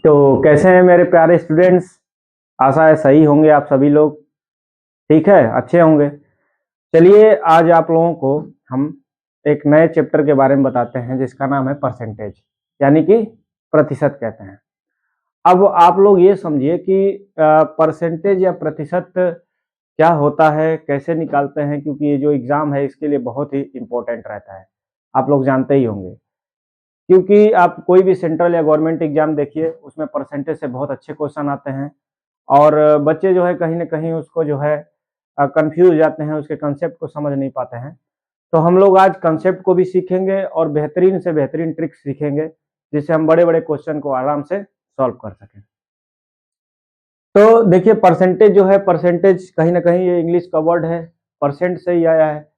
तो कैसे हैं मेरे प्यारे स्टूडेंट्स? आशा है सही होंगे आप सभी लोग। ठीक है, अच्छे होंगे। चलिए आज आप लोगों को हम एक नए चैप्टर के बारे में बताते हैं जिसका नाम है परसेंटेज, यानी कि प्रतिशत कहते हैं। अब आप लोग ये समझिए कि परसेंटेज या प्रतिशत क्या होता है, कैसे निकालते हैं, क्योंकि ये जो एग्जाम है इसके लिए बहुत ही इम्पोर्टेंट रहता है। आप लोग जानते ही होंगे, क्योंकि आप कोई भी सेंट्रल या गवर्नमेंट एग्जाम देखिए, उसमें परसेंटेज से बहुत अच्छे क्वेश्चन आते हैं और बच्चे जो है कहीं ना कहीं उसको जो है कंफ्यूज जाते हैं, उसके कंसेप्ट को समझ नहीं पाते हैं। तो हम लोग आज कंसेप्ट को भी सीखेंगे और बेहतरीन से बेहतरीन ट्रिक्स सीखेंगे जिससे हम बड़े बड़े क्वेश्चन को आराम से सॉल्व कर सकें। तो देखिए परसेंटेज जो है, परसेंटेज कहीं ना कहीं ये इंग्लिश का वर्ड है, परसेंट से ही आया है।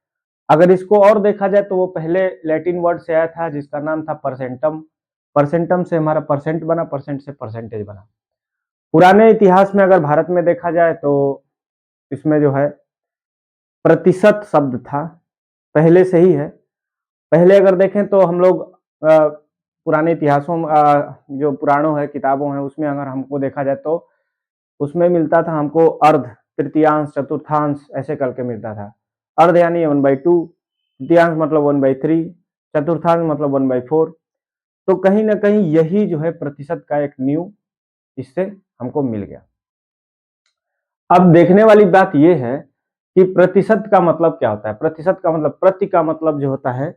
अगर इसको और देखा जाए तो वो पहले लैटिन वर्ड से आया था जिसका नाम था परसेंटम। परसेंटम से हमारा परसेंट बना, परसेंट से परसेंटेज बना। पुराने इतिहास में अगर भारत में देखा जाए तो इसमें जो है प्रतिशत शब्द था, पहले से ही है। पहले अगर देखें तो हम लोग पुराने इतिहासों में जो पुराणों है, किताबों हैं, उसमें अगर हमको देखा जाए तो उसमें मिलता था हमको अर्ध, तृतीयांश, चतुर्थांश ऐसे करके मिलता था। अर्ध यानी 1/2, तृतीयांश मतलब 1/3, चतुर्थांश मतलब 1/4। तो कहीं ना कहीं यही जो है प्रतिशत का एक न्यू इससे हमको मिल गया। अब देखने वाली बात यह है कि प्रतिशत का मतलब क्या होता है। प्रतिशत का मतलब, प्रति का मतलब जो होता है,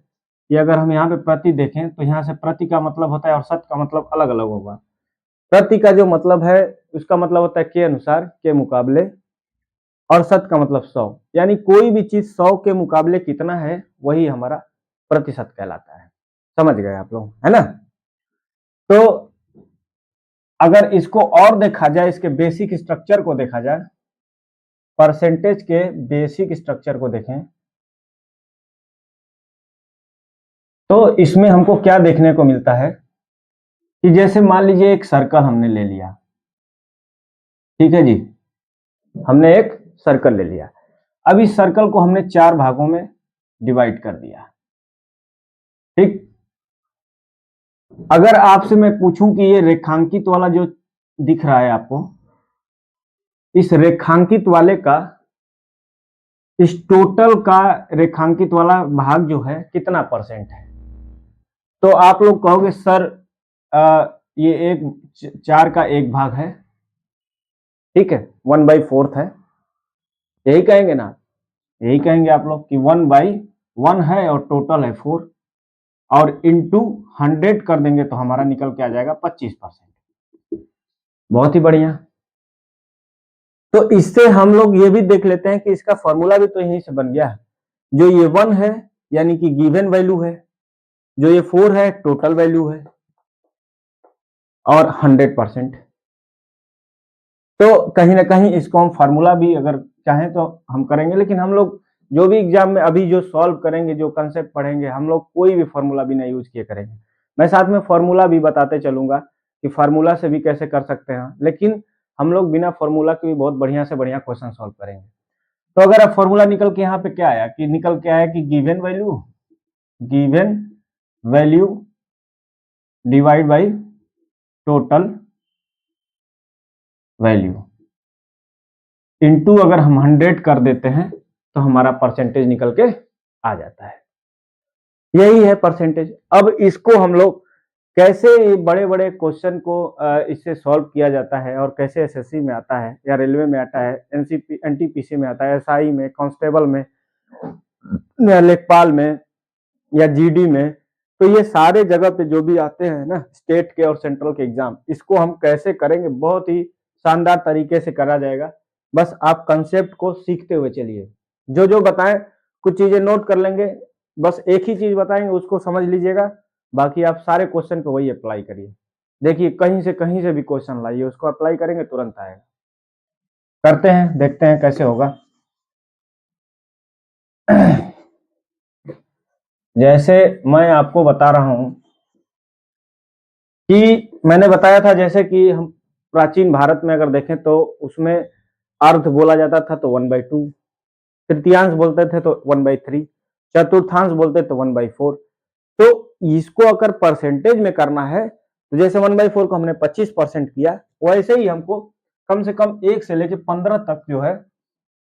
ये अगर हम यहाँ पे प्रति देखें तो यहाँ से प्रति का मतलब होता है और शत का मतलब अलग अलग होगा। प्रति का जो मतलब है उसका मतलब होता है के अनुसार, के मुकाबले, और शत का मतलब 100, यानी कोई भी चीज 100 के मुकाबले कितना है वही हमारा प्रतिशत कहलाता है। समझ गए आप लोग, है ना? तो अगर इसको और देखा जाए, इसके बेसिक स्ट्रक्चर को देखा जाए, परसेंटेज के बेसिक स्ट्रक्चर को देखें तो इसमें हमको क्या देखने को मिलता है कि जैसे मान लीजिए एक सर्कल हमने ले लिया, ठीक है जी, हमने एक सर्कल ले लिया। अब इस सर्कल को हमने 4 भागों में डिवाइड कर दिया, ठीक। अगर आपसे मैं पूछूं कि ये रेखांकित वाला जो दिख रहा है आपको, इस रेखांकित वाले का, इस टोटल का रेखांकित वाला भाग जो है कितना परसेंट है, तो आप लोग कहोगे सर ये एक 4 का 1 भाग है, ठीक है, 1/4 है, यही कहेंगे ना? यही कहेंगे आप लोग कि 1/1 है और टोटल है 4, और इंटू 100 कर देंगे तो हमारा निकल के आ जाएगा 25%। बहुत ही बढ़िया। तो इससे हम लोग ये भी देख लेते हैं कि इसका फॉर्मूला भी तो यहीं से बन गया। जो ये 1 है यानी कि गिवन वैल्यू है, जो ये 4 है टोटल वैल्यू है, और 100%। तो कहीं ना कहीं इसको हम फार्मूला भी अगर चाहें तो हम करेंगे, लेकिन हम लोग जो भी एग्जाम में अभी जो सॉल्व करेंगे, जो कंसेप्ट पढ़ेंगे, हम लोग कोई भी फार्मूला भी नहीं यूज किए करेंगे। मैं साथ में फार्मूला भी बताते चलूंगा कि फार्मूला से भी कैसे कर सकते हैं, लेकिन हम लोग बिना फार्मूला के भी बहुत बढ़िया से बढ़िया क्वेश्चन सॉल्व करेंगे। तो अगर अब फार्मूला निकल के यहाँ पे क्या आया, कि निकल के आया कि given value divide by total value into अगर हम 100 कर देते हैं तो हमारा परसेंटेज निकल के आ जाता है। यही है परसेंटेज। अब इसको हम लोग कैसे बड़े बड़े क्वेश्चन को इससे सॉल्व किया जाता है, और कैसे एसएससी में आता है या रेलवे में आता है, एनटीपीसी में आता है, एसआई में, कांस्टेबल में, लेखपाल में, या जीडी में, तो ये सारे जगह पे जो भी आते हैं ना, स्टेट के और सेंट्रल के एग्जाम, इसको हम कैसे करेंगे, बहुत ही शानदार तरीके से करा जाएगा। बस आप कंसेप्ट को सीखते हुए चलिए। जो जो बताएं कुछ चीजें नोट कर लेंगे, बस एक ही चीज बताएंगे उसको समझ लीजिएगा, बाकी आप सारे क्वेश्चन पे वही अप्लाई करिए। देखिए कहीं से भी क्वेश्चन लाइए, उसको अप्लाई करेंगे तुरंत आएगा। करते हैं, देखते हैं कैसे होगा। जैसे मैं आपको बता रहा हूं कि मैंने बताया था, जैसे कि हम प्राचीन भारत में अगर देखें तो उसमें अर्ध बोला जाता था तो 1/2, तृतीयांश बोलते थे तो 1/3, चतुर्थांश बोलते तो 1/4। तो इसको अगर परसेंटेज में करना है तो जैसे 1/4 को हमने 25% किया, वैसे ही हमको कम से कम 1 से लेके 15 तक जो है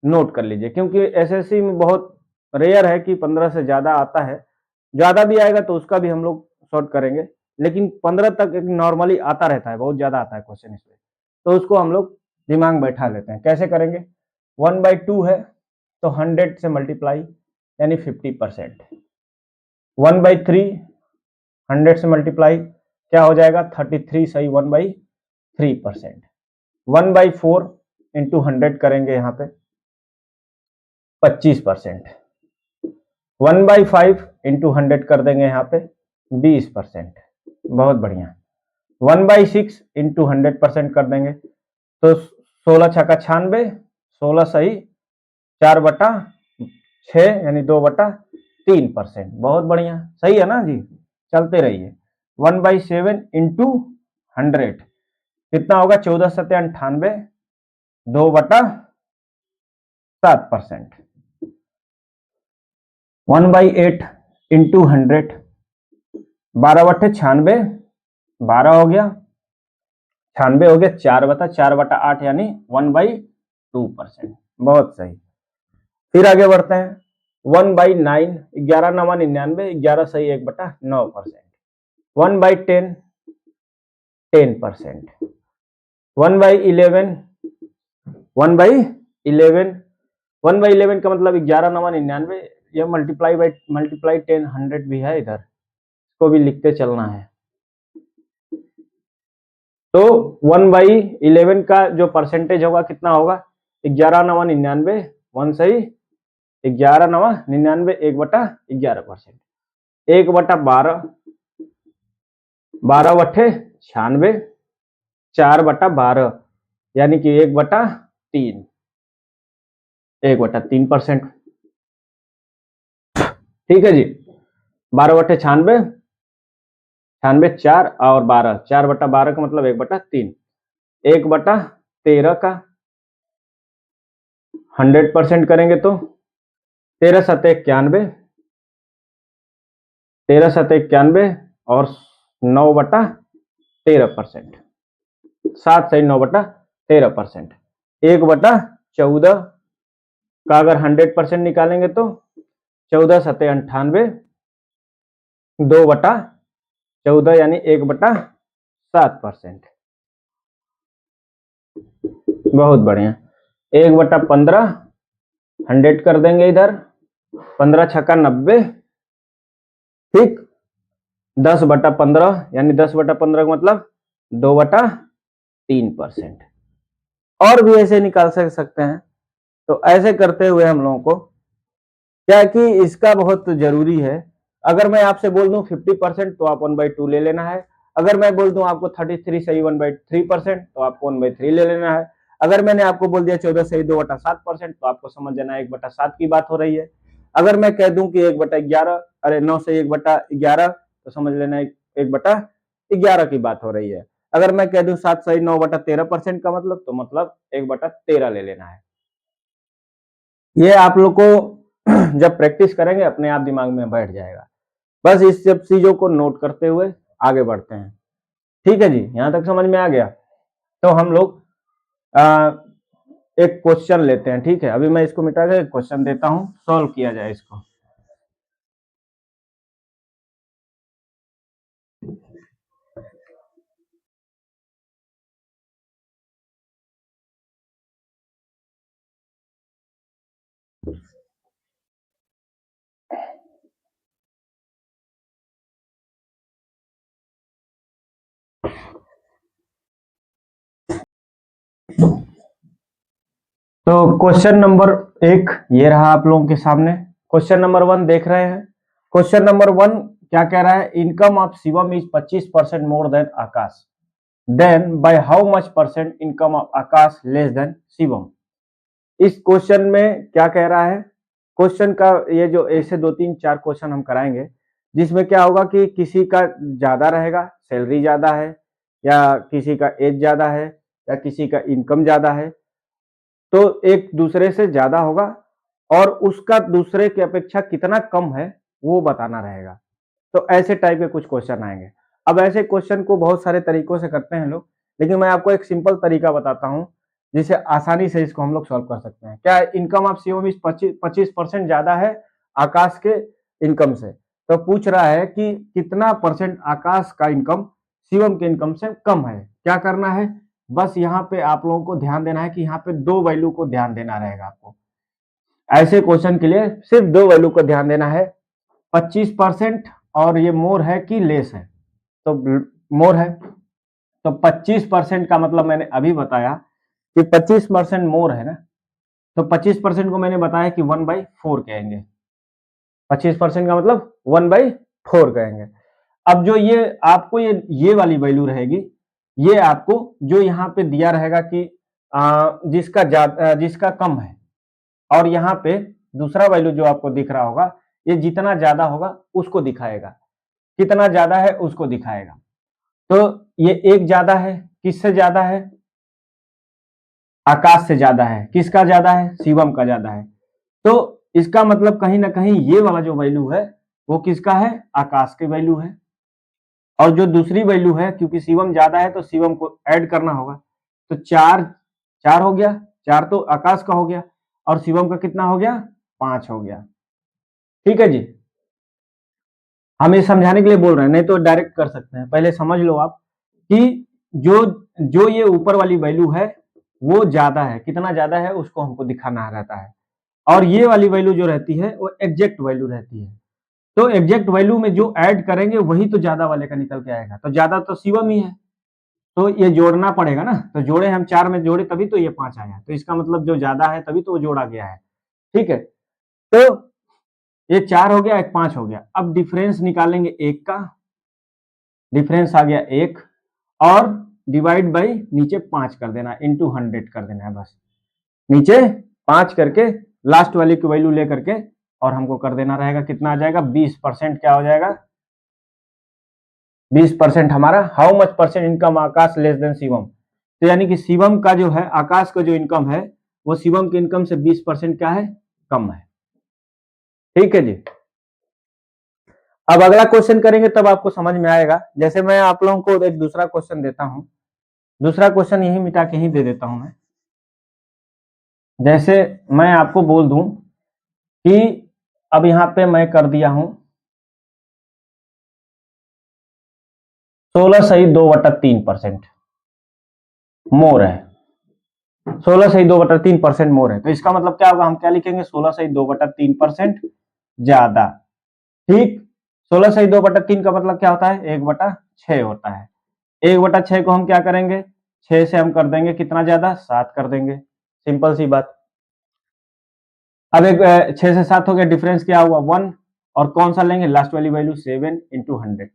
नोट कर लीजिए, क्योंकि एसएससी में बहुत रेयर है कि 15 से ज़्यादा आता है। ज़्यादा भी आएगा तो उसका भी हम लोग सॉर्ट करेंगे, लेकिन 15 तक एक नॉर्मली आता रहता है, बहुत ज़्यादा आता है क्वेश्चन इसमें। तो उसको हम लोग दिमाग में बैठा लेते हैं। कैसे करेंगे? 1/2 है तो 100 से मल्टीप्लाई यानी 50%। 1/3 100 से मल्टीप्लाई क्या हो जाएगा? 33 सही 1/3%। 1/4 इंटू 100 करेंगे यहाँ पे 25%। 1/5 इंटू 100 कर देंगे यहाँ पे 20%। बहुत बढ़िया। 1/6 इंटू 100% कर देंगे तो 16 छक्का 96, 16 सही 4/6 यानी 2/3%। बहुत बढ़िया, सही है ना जी। चलते रहिए। 1/7 इंटू 100 कितना होगा? 14 सत्ते 98, 2/7%। 1/8 इंटू 100 12/96, 12 हो गया, 96 हो गया, 4/8 यानी 1/2%। बहुत सही। फिर आगे बढ़ते हैं। 1/9 11 9 99, 11 सही 1/9%। 1/10 10%। 1/11 1/11 1/11 का मतलब 11 9 99, ये मल्टीप्लाई 10 100 भी है, इधर इसको भी लिखते चलना है। तो 1/11 का जो परसेंटेज होगा कितना होगा? 11 9 99, 1 सही 11 9 99, 1/11%। 1/12 12/96, 4/12 यानी कि 1/3 1/3%। ठीक है जी। 12/96 96 4 और 12, 4/12 का मतलब 1/3। 1/13 का 100% करेंगे तो 13 सत्ते 91, 13 सत्ते 91 और 9/13%। 7 सही 9/13%। 1/14 का अगर 100% निकालेंगे तो 14 सत्ते 98, 2/14 यानी 1/7%। बहुत बढ़िया। 1/15 100 कर देंगे इधर, 15 छक्का 90, ठीक। 10/15 यानी 10/15 का मतलब 2/3%। और भी ऐसे निकाल सकते हैं। तो ऐसे करते हुए हम लोगों को क्या कि इसका बहुत जरूरी है। अगर मैं आपसे बोल दूं 50% तो आप 1/2 ले लेना है। अगर मैं बोल दूं आपको 33 सही 1/3% तो आपको 1/3 ले लेना है। अगर मैंने आपको बोल दिया 14 सही 2/7% तो आपको समझ जाना 1/7 की बात हो रही है। अगर मैं कह दूं कि 1/11 अरे 9 सही 1/11 तो समझ लेना 1/11 की बात हो रही है। अगर मैं कह दूं 7 सही 9/13% का मतलब तो मतलब 1/13 ले लेना है। ये आप लोग को जब प्रैक्टिस करेंगे अपने आप दिमाग में बैठ जाएगा। बस इस सब चीजों को नोट करते हुए आगे बढ़ते हैं। ठीक है जी, यहां तक समझ में आ गया। तो हम लोग एक क्वेश्चन लेते हैं। ठीक है, अभी मैं इसको मिटा के क्वेश्चन देता हूं, सॉल्व किया जाए इसको। तो क्वेश्चन नंबर 1 ये रहा आप लोगों के सामने। क्वेश्चन नंबर 1 देख रहे हैं। क्वेश्चन नंबर 1 क्या कह रहा है? Income of Shivam is 25% more than Aakash, then by how much percent income of Aakash less than Shivam. इस क्वेश्चन में क्या कह रहा है? क्वेश्चन का ये जो ऐसे 2 3 4 क्वेश्चन हम कराएंगे जिसमें क्या होगा कि किसी का ज्यादा रहेगा, सैलरी ज्यादा है, या किसी का एज ज्यादा है, या किसी का इनकम ज्यादा है, तो एक दूसरे से ज्यादा होगा और उसका दूसरे की अपेक्षा कितना कम है वो बताना रहेगा। तो ऐसे टाइप के कुछ क्वेश्चन आएंगे। अब ऐसे क्वेश्चन को बहुत सारे तरीकों से करते हैं लोग, लेकिन मैं आपको एक सिंपल तरीका बताता हूँ जिसे आसानी से इसको हम लोग सॉल्व कर सकते हैं। क्या इनकम ऑफ शिवम इस 25% ज्यादा है आकाश के इनकम से, तो पूछ रहा है कि कितना परसेंट आकाश का इनकम शिवम के इनकम से कम है। क्या करना है, बस यहाँ पे आप लोगों को ध्यान देना है कि यहाँ पे दो वैल्यू को ध्यान देना रहेगा आपको। ऐसे क्वेश्चन के लिए सिर्फ दो वैल्यू को ध्यान देना है, 25% और ये मोर है कि लेस है, तो मोर है। तो 25% का मतलब मैंने अभी बताया कि 25% मोर है ना, तो 25% को मैंने बताया कि 1/4 कहेंगे। 25% का मतलब 1/4 कहेंगे। अब जो ये आपको ये वाली वैल्यू रहेगी, ये आपको जो यहाँ पे दिया रहेगा कि जिसका कम है, और यहाँ पे दूसरा वैल्यू जो आपको दिख रहा होगा, ये जितना ज्यादा होगा उसको दिखाएगा, कितना ज्यादा है उसको दिखाएगा। तो ये एक ज्यादा है, किससे ज्यादा है, आकाश से ज्यादा है। किसका ज्यादा है, शिवम का ज्यादा है। तो इसका मतलब कहीं ना कहीं ये वाला जो वैल्यू है वो किसका है, आकाश के वैल्यू है। और जो दूसरी वैल्यू है, क्योंकि शिवम ज्यादा है तो शिवम को ऐड करना होगा, तो 4 हो गया, 4 तो आकाश का हो गया, और शिवम का कितना हो गया, 5 हो गया। ठीक है जी, हम ये समझाने के लिए बोल रहे हैं, नहीं तो डायरेक्ट कर सकते हैं। पहले समझ लो आप कि जो जो ये ऊपर वाली वैल्यू है वो ज्यादा है, कितना ज्यादा है उसको हमको दिखाना रहता है, और ये वाली वैल्यू जो रहती है वो एग्जैक्ट वैल्यू रहती है। तो एग्जैक्ट वैल्यू में जो ऐड करेंगे वही तो ज्यादा वाले का निकल के आएगा, तो ज्यादा तो शिवम ही है, तो ये जोड़ना पड़ेगा ना। तो जोड़े हम 4 में जोड़े तभी तो ये 5 आया, तो इसका मतलब जो ज्यादा है तभी तो वो जोड़ा गया है। ठीक है, तो ये 4 हो गया, एक 5 हो गया। अब डिफरेंस निकालेंगे एक का, डिफरेंस आ गया 1, और डिवाइड बाई नीचे 5 कर देना, इंटू 100 कर देना है बस। नीचे 5 करके लास्ट वाली की वैल्यू ले करके और हमको कर देना रहेगा, कितना आ जाएगा, 20%। क्या हो जाएगा, 20% हमारा। How much percent income Akash less than Shivam, तो यानी कि शिवम का जो है, आकाश का जो इनकम है वो शिवम के इनकम से 20% क्या है, कम है। ठीक है जी, अब अगला क्वेश्चन करेंगे तब आपको समझ में आएगा। जैसे मैं आप लोगों को एक दूसरा क्वेश्चन देता हूं, दूसरा क्वेश्चन यही मिटा के ही दे देता हूं मैं। जैसे मैं आपको बोल दूं कि अब यहां पे मैं कर दिया हूं 16 सही 2/3% मोर है, 16 सही 2/3% मोर है। तो इसका मतलब क्या होगा, हम क्या लिखेंगे, 16 सही 2/3% ज्यादा। ठीक, 16 सही 2/3 का मतलब क्या होता है, 1/6 होता है। 1/6 को हम क्या करेंगे, 6 से हम कर देंगे कितना ज्यादा, 7 कर देंगे, सिंपल सी बात। अब एक 6 से 7 हो गया, डिफरेंस क्या हुआ, 1, और कौन सा लेंगे, लास्ट वाली वैल्यू 7 इंटू 100,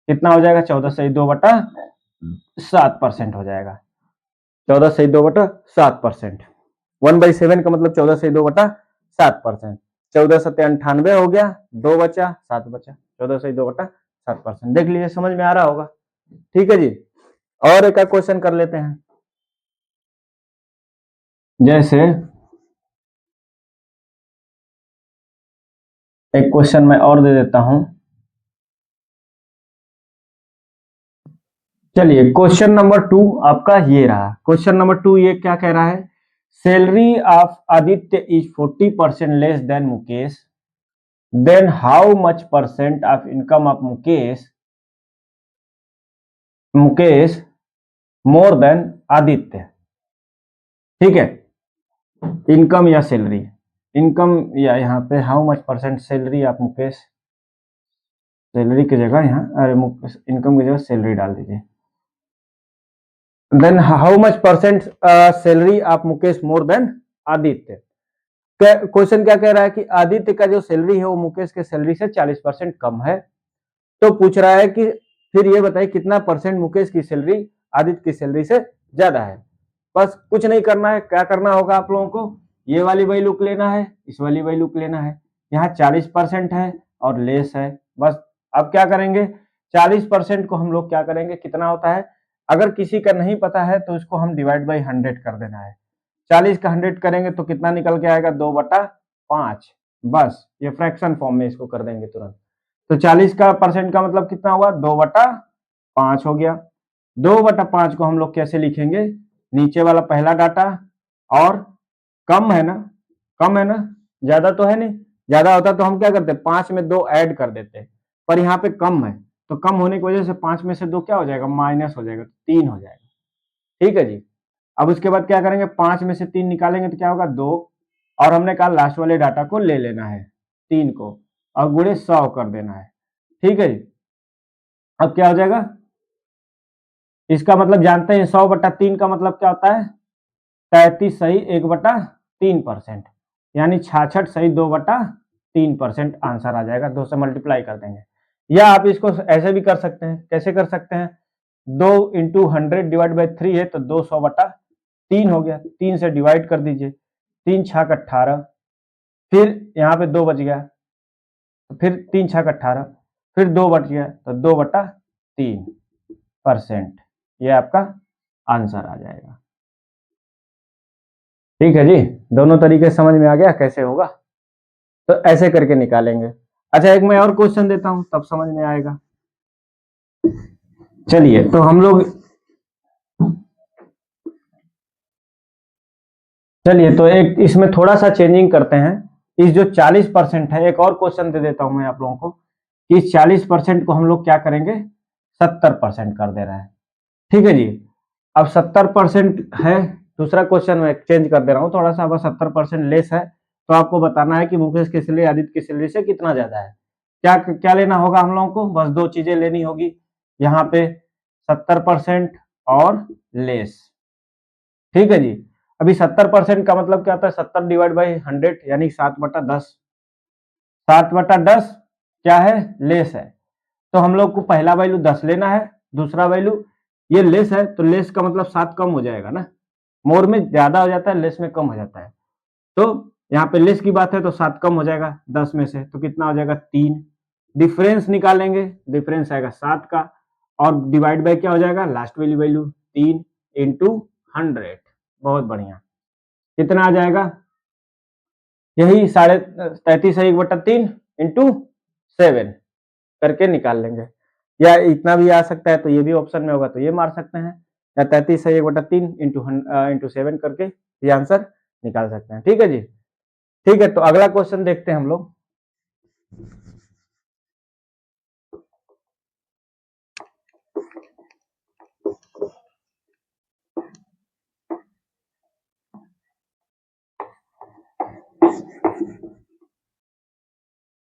कितना हो जाएगा, 14 सही 2/7% हो जाएगा। 14 सही 2/7%, 1/7 का मतलब 14 सही 2/7%। 14×7 = 98 हो गया, 2 बचा, 7 बचा, 14 सही 2/7%। देख लीजिए, समझ में आ रहा होगा। ठीक है जी, और एक क्वेश्चन कर लेते हैं। जैसे एक क्वेश्चन मैं और दे देता हूं, चलिए क्वेश्चन नंबर 2 आपका ये रहा। क्वेश्चन नंबर 2 ये क्या कह रहा है, salary of Aditya is 40% less than Mukesh, then how much percent of income of Mukesh more than Aditya. ठीक है, इनकम या सैलरी, इनकम या यहाँ पे how much percent salary of Mukesh, salary की जगह यहाँ, अरे इनकम की जगह सैलरी डाल दीजिए। Then how much percent salary of Mukesh more than Aditya. Question क्या कह रहा है कि आदित्य का जो सैलरी है वो मुकेश के सैलरी से 40% कम है। तो पूछ रहा है कि फिर ये बताइए कितना परसेंट मुकेश की सैलरी आदित्य की सैलरी से ज्यादा है। बस कुछ नहीं करना है, क्या करना होगा आप लोगों को, ये वाली वैल्यू लेना है, इस वाली वैल्यू लेना है। यहाँ 40% है और लेस है, बस। अब क्या करेंगे, 40% को हम लोग क्या करेंगे, कितना होता है, अगर किसी का नहीं पता है तो उसको हम डिवाइड बाई 100 कर देना है। 40 का 100 करेंगे तो कितना निकल के आएगा, 2/5। बस ये फ्रैक्शन फॉर्म में इसको कर देंगे तुरंत। तो 40 का परसेंट का मतलब कितना हुआ, 2/5 हो गया। 2/5 को हम लोग कैसे लिखेंगे, नीचे वाला पहला डाटा और कम है ना, कम है ना, ज्यादा तो है नहीं, ज्यादा होता तो हम क्या करते, 5 में 2 ऐड कर देते, पर यहाँ पे कम है, तो कम होने की वजह से 5 में से 2 क्या हो जाएगा, माइनस हो जाएगा, 3 हो जाएगा। ठीक है जी। अब उसके बाद क्या करेंगे, 5 में से 3 निकालेंगे तो क्या होगा, 2, और हमने कहा लास्ट वाले डाटा को ले लेना है 3 को और गुणे 100 कर देना है। ठीक है जी। अब क्या हो जाएगा, इसका मतलब जानते हैं 100/3 का मतलब क्या होता है, 33 सही 1/3%, यानी 66 सही 2/3% आंसर आ जाएगा। 2 से मल्टीप्लाई कर देंगे, या आप इसको ऐसे भी कर सकते हैं, कैसे कर सकते हैं, 2 इंटू 100 डिवाइड बाई 3 है तो 200/3 हो गया, 3 से डिवाइड कर दीजिए, 3 छक 18, फिर यहाँ पे 2 बच गया, फिर 3 छक 18, फिर 2 बच गया तो 2/3%, ये आपका आंसर आ जाएगा। ठीक है जी, दोनों तरीके समझ में आ गया कैसे होगा, तो ऐसे करके निकालेंगे। अच्छा, एक मैं और क्वेश्चन देता हूं तब समझ में आएगा। चलिए तो हम लोग, चलिए तो एक इसमें थोड़ा सा चेंजिंग करते हैं। इस जो 40% है, एक और क्वेश्चन दे देता हूं मैं आप लोगों को कि इस 40% को हम लोग क्या करेंगे, 70% कर दे रहे हैं। ठीक है जी। अब 70% है, दूसरा क्वेश्चन मैं चेंज कर दे रहा हूँ थोड़ा सा, अब 70% लेस है, तो आपको बताना है कि मुकेश की सैलरी आदित्य की सैलरी से कितना ज्यादा है। क्या क्या लेना होगा हम लोगों को, बस 2 चीजें लेनी होगी यहाँ पे, 70% और लेस। ठीक है जी। अभी 70% का मतलब क्या होता है, 70 डिवाइड बाई 100 यानी 7/10। 7/10 क्या है, लेस है, तो हम लोग को पहला वैल्यू 10 लेना है, दूसरा वैल्यू ये लेस है तो लेस का मतलब 7 कम हो जाएगा ना, मोर में ज्यादा हो जाता है, लेस में कम हो जाता है, तो यहाँ पे लेस की बात है तो 7 कम हो जाएगा 10 में से, तो कितना हो जाएगा, 3। डिफरेंस निकालेंगे, डिफरेंस आएगा 7 का, और डिवाइड बाय क्या हो जाएगा, लास्ट वैल्यू वैल्यू 3 इंटू 100। बहुत बढ़िया, कितना आ जाएगा, यही 33 है 1/3 इंटू 7 करके निकाल लेंगे, या इतना भी आ सकता है तो ये भी ऑप्शन में होगा तो ये मार सकते हैं, या 33 है 1/3 इंटू 7 करके ये आंसर निकाल सकते हैं। ठीक है जी। ठीक है, तो अगला क्वेश्चन देखते हैं हम लोग।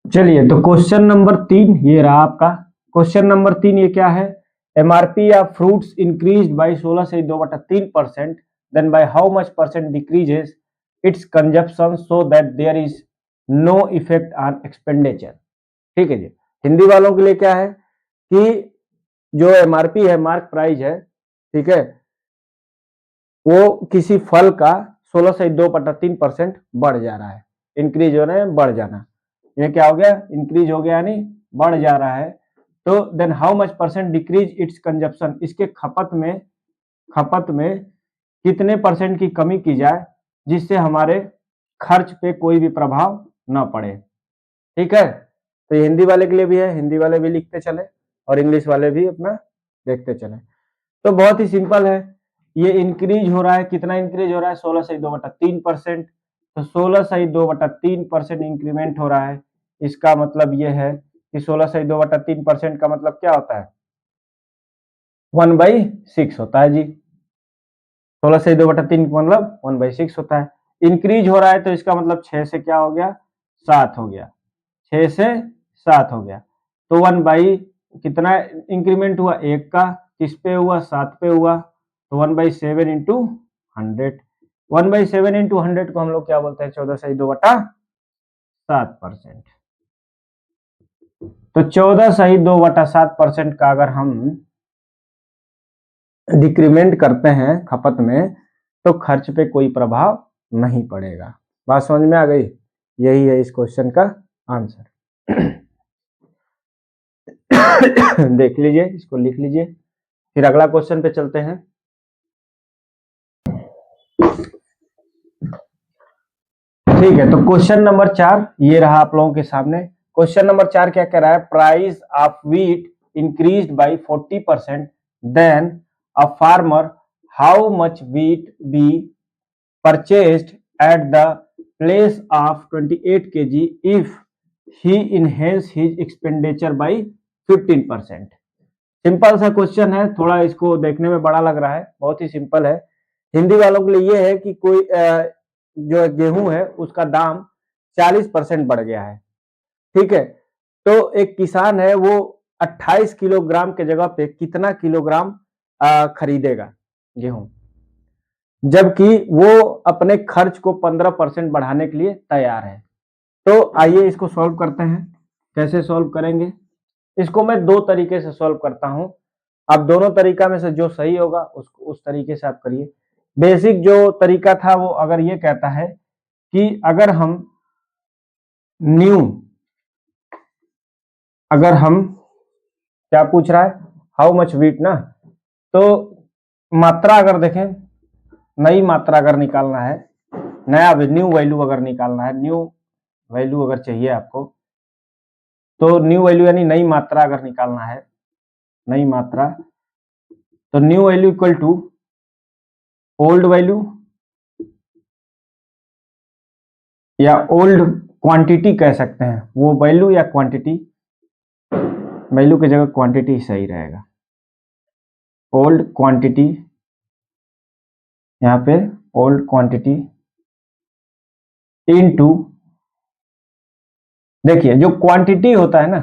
चलिए तो क्वेश्चन नंबर 3 ये रहा आपका। क्वेश्चन नंबर 3 ये क्या है, MRP of fruits increased by 16 से 2/3%, then by how much percent decreases its consumption so that there is no effect on expenditure. ठीक है जी। हिंदी वालों के लिए क्या है कि जो एमआरपी है, मार्क प्राइस है, ठीक है, वो किसी फल का 16 से 2/3% बढ़ जा रहा है, इंक्रीज हो रहा है, बढ़ जाना, ये क्या हो गया, इंक्रीज हो गया यानी बढ़ जा रहा है। तो then how much percent decrease its consumption, इसके खपत में कितने परसेंट की कमी की जाए जिससे हमारे खर्च पे कोई भी प्रभाव न पड़े। ठीक है, तो ये हिंदी वाले के लिए भी है, हिंदी वाले भी लिखते चले और इंग्लिश वाले भी अपना देखते चले। तो बहुत ही सिंपल है, ये इंक्रीज हो रहा है, कितना इंक्रीज हो रहा है, 16 से 2/3%, तो 16 से 2/3% इंक्रीमेंट हो रहा है, इसका मतलब ये है कि 16 से 2/3% का मतलब क्या होता है, 1/6 होता है जी। 16 से 2/3 मतलब 1/6 होता है। इंक्रीज हो रहा है तो इसका मतलब 6 से क्या हो गया, 7 हो गया, 6 से 7 हो गया, तो 1 कितना इंक्रीमेंट हुआ, 1 का, किस पे हुआ, 7 पे हुआ, तो 1/7 इंटू 100। 1/7 इंटू 100 को हम लोग क्या बोलते हैं, 14 से 2/7%। तो 14 सही 2/7% का अगर हम डिक्रीमेंट करते हैं खपत में, तो खर्च पे कोई प्रभाव नहीं पड़ेगा। बात समझ में आ गई, यही है इस क्वेश्चन का आंसर। देख लीजिए, इसको लिख लीजिए, फिर अगला क्वेश्चन पे चलते हैं। ठीक है, तो क्वेश्चन नंबर 4 ये रहा आप लोगों के सामने। क्वेश्चन नंबर 4 क्या कह रहा है, price of wheat increased by 40%, then a farmer how much wheat be purchased at the place of 28 kg if he enhance his expenditure by 15%। Simple सा क्वेश्चन है, थोड़ा इसको देखने में बड़ा लग रहा है, बहुत ही सिंपल है। हिंदी वालों के लिए ये है कि कोई जो गेहूं है उसका दाम 40% बढ़ गया है, ठीक है। तो एक किसान है वो 28 किलोग्राम के जगह पे कितना किलोग्राम खरीदेगा गेहूं, जबकि वो अपने खर्च को 15% बढ़ाने के लिए तैयार है। तो आइए इसको सॉल्व करते हैं। कैसे सॉल्व करेंगे इसको, मैं दो तरीके से सॉल्व करता हूं। अब दोनों तरीका में से जो सही होगा उसको उस तरीके से आप करिए। बेसिक जो तरीका था वो अगर ये कहता है कि न्यू अगर हम क्या पूछ रहा है, हाउ मच वीट ना, तो मात्रा अगर देखें, नई मात्रा अगर निकालना है, नया न्यू वैल्यू अगर निकालना है, न्यू वैल्यू अगर चाहिए आपको, तो न्यू वैल्यू यानी नई मात्रा अगर निकालना है, नई मात्रा, तो new value equal to old value या ओल्ड क्वांटिटी कह सकते हैं, वो वैल्यू या क्वांटिटी, वैल्यू की जगह क्वांटिटी सही रहेगा। ओल्ड क्वांटिटी, यहाँ पे ओल्ड क्वांटिटी इनटू, देखिए जो क्वांटिटी होता है ना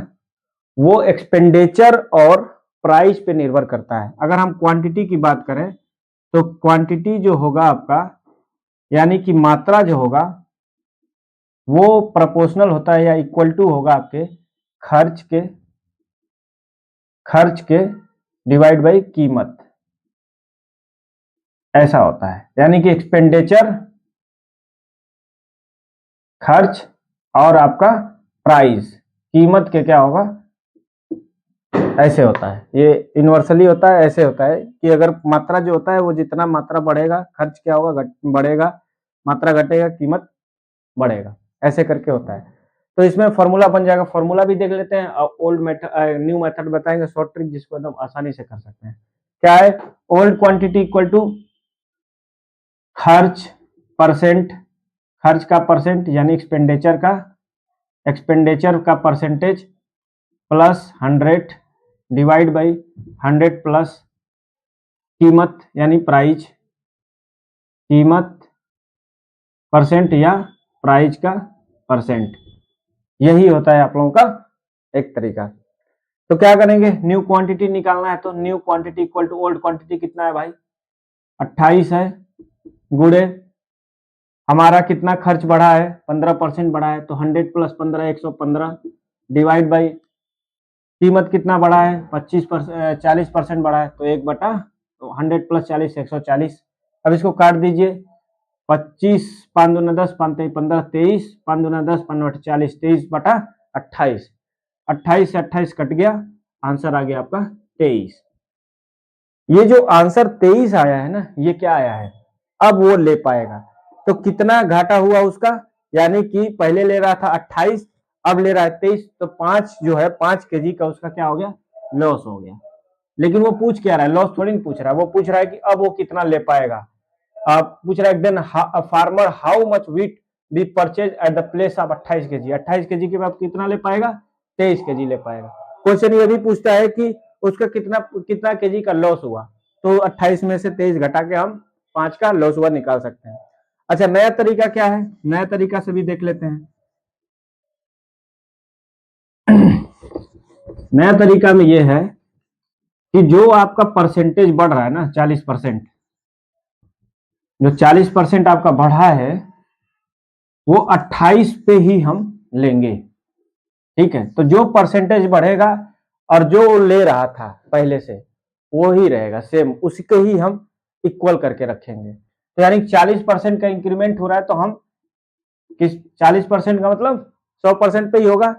वो एक्सपेंडिचर और प्राइस पे निर्भर करता है। अगर हम क्वांटिटी की बात करें तो क्वांटिटी जो होगा आपका, यानी कि मात्रा जो होगा वो प्रोपोर्शनल होता है या इक्वल टू होगा आपके खर्च के डिवाइड बाय कीमत, ऐसा होता है। यानी कि एक्सपेंडिचर, खर्च और आपका प्राइस, कीमत के क्या होगा, ऐसे होता है। ये यूनिवर्सली होता है, ऐसे होता है कि अगर मात्रा जो होता है वो जितना मात्रा बढ़ेगा खर्च क्या होगा, बढ़ेगा, मात्रा घटेगा कीमत बढ़ेगा, ऐसे करके होता है। तो इसमें फॉर्मूला बन जाएगा, फॉर्मूला भी देख लेते हैं और ओल्ड मेथड न्यू मेथड बताएंगे, शॉर्ट ट्रिक जिसको एकदम आसानी से कर सकते हैं। क्या है, ओल्ड क्वांटिटी इक्वल टू खर्च परसेंट, खर्च का परसेंट यानी एक्सपेंडिचर का percentage plus 100 divide by 100 plus कीमत यानी प्राइस, कीमत परसेंट या प्राइस का परसेंट, यही होता है आप लोगों का एक तरीका। तो क्या करेंगे, न्यू क्वांटिटी निकालना है, तो new quantity equal to old quantity कितना है भाई, 28 है, गुड़े हमारा कितना खर्च बढ़ा है, 15% बढ़ा है, तो 100 प्लस 15 115 डिवाइड बाई कीमत कितना बढ़ा है, 40% बढ़ा है, तो 1/, तो 100 प्लस 40 140। अब इसको काट दीजिए, 25 5 दूना 10 5 3 15 23 5 दूना 10 5 8 40 23/28, 28 से 28 कट गया, आंसर आ गया आपका 23। ये जो आंसर 23 आया है ना, ये क्या आया है, अब वो ले पाएगा। तो कितना घाटा हुआ उसका, यानी कि पहले ले रहा था 28, अब ले रहा है 23, तो 5 जो है 5 केजी का उसका क्या हो गया, लॉस हो गया। लेकिन वो पूछ क्या रहा है, लॉस थोड़ी नहीं पूछ रहा है, वो पूछ रहा है कि अब वो कितना ले पाएगा। पूछ रहा है then farmer how much wheat be purchase at the place of 28 KG, 28 KG के बाद कितना ले पाएगा, 23 केजी ले पाएगा। क्वेश्चन ये भी पूछता है कि उसका कितना केजी का लॉस हुआ, तो 28 में से 23 घटा के हम 5 का लॉस हुआ निकाल सकते हैं। अच्छा, नया तरीका क्या है, नया तरीका से भी देख लेते हैं। नया तरीका में यह है कि जो आपका परसेंटेज बढ़ रहा है ना, 40%, जो 40% आपका बढ़ा है वो 28 पे ही हम लेंगे, ठीक है। तो जो परसेंटेज बढ़ेगा और जो ले रहा था पहले से वो ही रहेगा सेम, उसी को ही हम इक्वल करके रखेंगे। तो यानी 40% का इंक्रीमेंट हो रहा है, तो हम किस 40% का मतलब 100% पे ही होगा,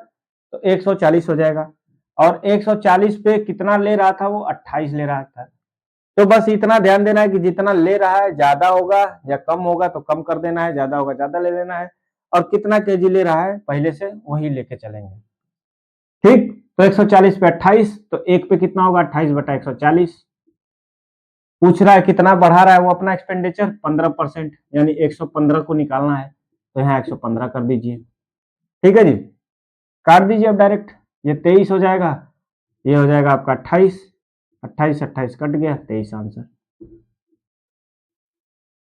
तो 140 हो जाएगा। और 140 पे कितना ले रहा था, वो 28 ले रहा था। तो बस इतना ध्यान देना है कि जितना ले रहा है ज्यादा होगा या कम होगा तो कम कर देना है, ज्यादा होगा ज्यादा ले लेना है, और कितना केजी ले रहा है पहले से वही लेके चलेंगे। ठीक, तो 140 पे 28, तो एक पे कितना होगा 28/140। पूछ रहा है कितना बढ़ा रहा है वो अपना एक्सपेंडिचर 15%, यानी 115 को निकालना है, तो यहाँ 115 कर दीजिए। ठीक है जी, काट दीजिए अब डायरेक्ट, ये 23 हो जाएगा, ये हो जाएगा आपका 28, 28 28 कट गया, 23 आंसर।